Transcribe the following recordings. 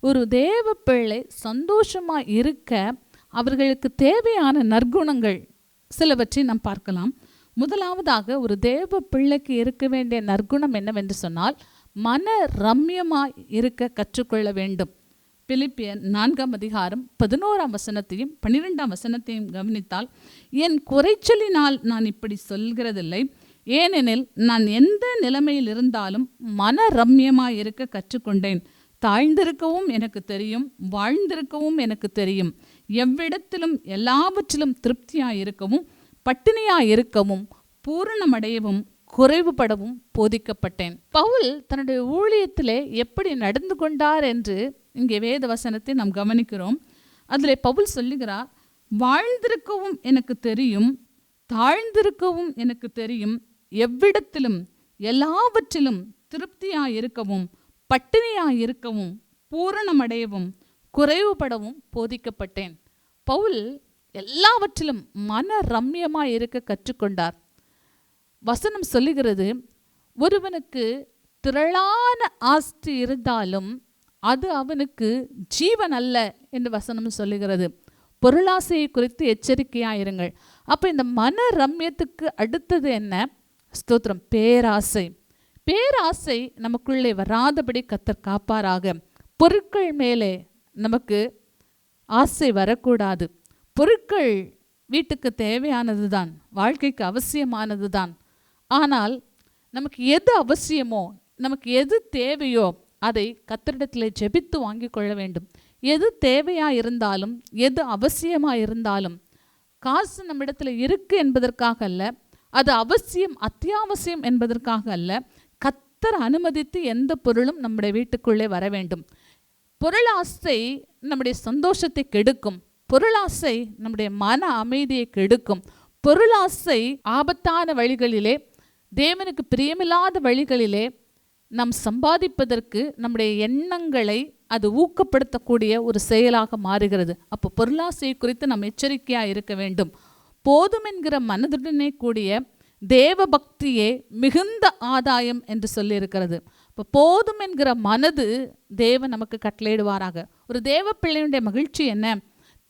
ஒரு தேவ பிள்ளை சந்தோஷமாக இருக்க அவர்களுக்கு தேவையான நற்குணங்கள் சிலவற்றை நாம் பார்க்கலாம். முதலாவதாக ஒரு தேவ பிள்ளைக்கு இருக்க வேண்டிய நற்குணம் என்னவென்று சொன்னால், மன ரம்யமாய் இருக்க கற்றுக்கொள்ள வேண்டும். பிலிப்பியர் 4:11 12 கவனித்தால், என் குறைச்சலினால் நான் இப்படி சொல்கிறதில்லை, ஏனெனில் நான் எந்த நிலைமையில் இருந்தாலும் மன ரம்யமாய் இருக்க கற்றுக்கொண்டேன். தாழ்ந்திருக்கவும் எனக்கு தெரியும், வாழ்ந்திருக்கவும் எனக்கு தெரியும். எவ்விடத்திலும் எல்லாவற்றிலும் திருப்தியாய் இருக்கவும், பட்டினியாய் இருக்கவும், பூரணமடையவும், குறைவுபடவும் போதிக்கப்பட்டேன். பவுல் தன்னுடைய ஊழியத்திலே எப்படி நடந்து கொண்டார் என்று இங்கே வேத வசனத்தை நாம் கவனிக்கிறோம். அதில் பவுல் சொல்லுகிறார், வாழ்ந்திருக்கவும் எனக்கு தெரியும், தாழ்ந்திருக்கவும் எனக்கு தெரியும், எவ்விடத்திலும் எல்லாவற்றிலும் திருப்தியாய் இருக்கவும், பட்டினியாய் இருக்கவும், பூரணமடையவும், குறைவுபடவும் போதிக்கப்பட்டேன். பவுல் எல்லாவற்றிலும் மன ரம்யமாய் இருக்க கற்றுக்கொண்டார். வசனம் சொல்லுகிறது, ஒருவனுக்கு திரளான ஆஸ்தி இருந்தாலும் அது அவனுக்கு ஜீவன் அல்ல என்று வசனம் சொல்லுகிறது. பொருளாசையை குறித்து எச்சரிக்கையாயிருங்கள். அப்போ இந்த மன ரம்யத்துக்கு அடுத்தது என்ன? ஸ்தோத்திரம், பேராசை. பேராசை நமக்குள்ளே வராதபடி கர்த்தர் காப்பாராக. பொருட்கள் மேலே நமக்கு ஆசை வரக்கூடாது. பொருட்கள் வீட்டுக்கு தேவையானது தான், வாழ்க்கைக்கு அவசியமானது தான். ஆனால் நமக்கு எது அவசியமோ, நமக்கு எது தேவையோ அதை கர்த்தரிடத்தில் ஜெபித்து வாங்கி கொள்ள வேண்டும். எது தேவையாக இருந்தாலும், எது அவசியமாக இருந்தாலும், காசு நம்மிடத்தில் இருக்கு என்பதற்காக அல்ல, அது அவசியம் அத்தியாவசியம் என்பதற்காக அல்ல, கர்த்தர் அனுமதித்து எந்த பொருளும் நம்முடைய வீட்டுக்குள்ளே வர வேண்டும். பொருளாசை நம்முடைய சந்தோஷத்தை கெடுக்கும். பொருளாசை நம்முடைய மன அமைதியை கெடுக்கும். பொருளாசை ஆபத்தான வழிகளிலே, தேவனுக்கு பிரியமில்லாத வழிகளிலே நாம் சம்பாதிப்பதற்கு நம்முடைய எண்ணங்களை அது ஊக்கப்படுத்தக்கூடிய ஒரு செயலாக மாறுகிறது. அப்போ பொருளாசை குறித்து நாம் எச்சரிக்கையாக இருக்க வேண்டும். போதும் என்கிற மனதுடனே கூடிய தேவ பக்தியே மிகுந்த ஆதாயம் என்று சொல்லியிருக்கிறது. இப்போ போதும் என்கிற மனது தேவன் நமக்கு கட்டளையிடுவாராக. ஒரு தேவ பிள்ளையுடைய மகிழ்ச்சி என்ன?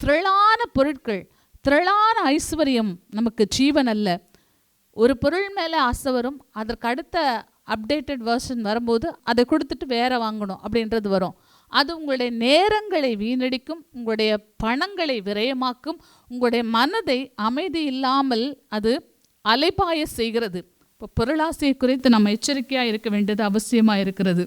திரளான பொருட்கள், திரளான ஐஸ்வர்யம் நமக்கு ஜீவன் அல்ல. ஒரு பொருள் மேலே ஆசை வரும், அதற்கு அடுத்த அப்டேட்டட் வெர்ஷன் வரும்போது அதை கொடுத்துட்டு வேற வாங்கணும் அப்படின்றது வரும். அது உங்களுடைய நேரங்களை வீணடிக்கும், உங்களுடைய பணங்களை விரயமாக்கும், உங்களுடைய மனதை அமைதி இல்லாமல் அது அலைபாய செய்கிறது. இப்போ பொருளாசையை குறித்து நம்ம எச்சரிக்கையாக இருக்க வேண்டியது அவசியமாக இருக்கிறது.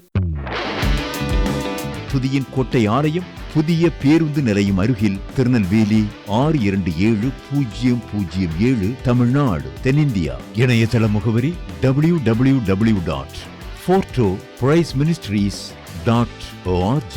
துதியின் கோட்டை ஆலயம் புதிய பேருந்து நிலையம் அருகில், திருநெல்வேலி 620007 தமிழ்நாடு, தென்னிந்தியா. இணையதள முகவரி www.fortopriceministries.org.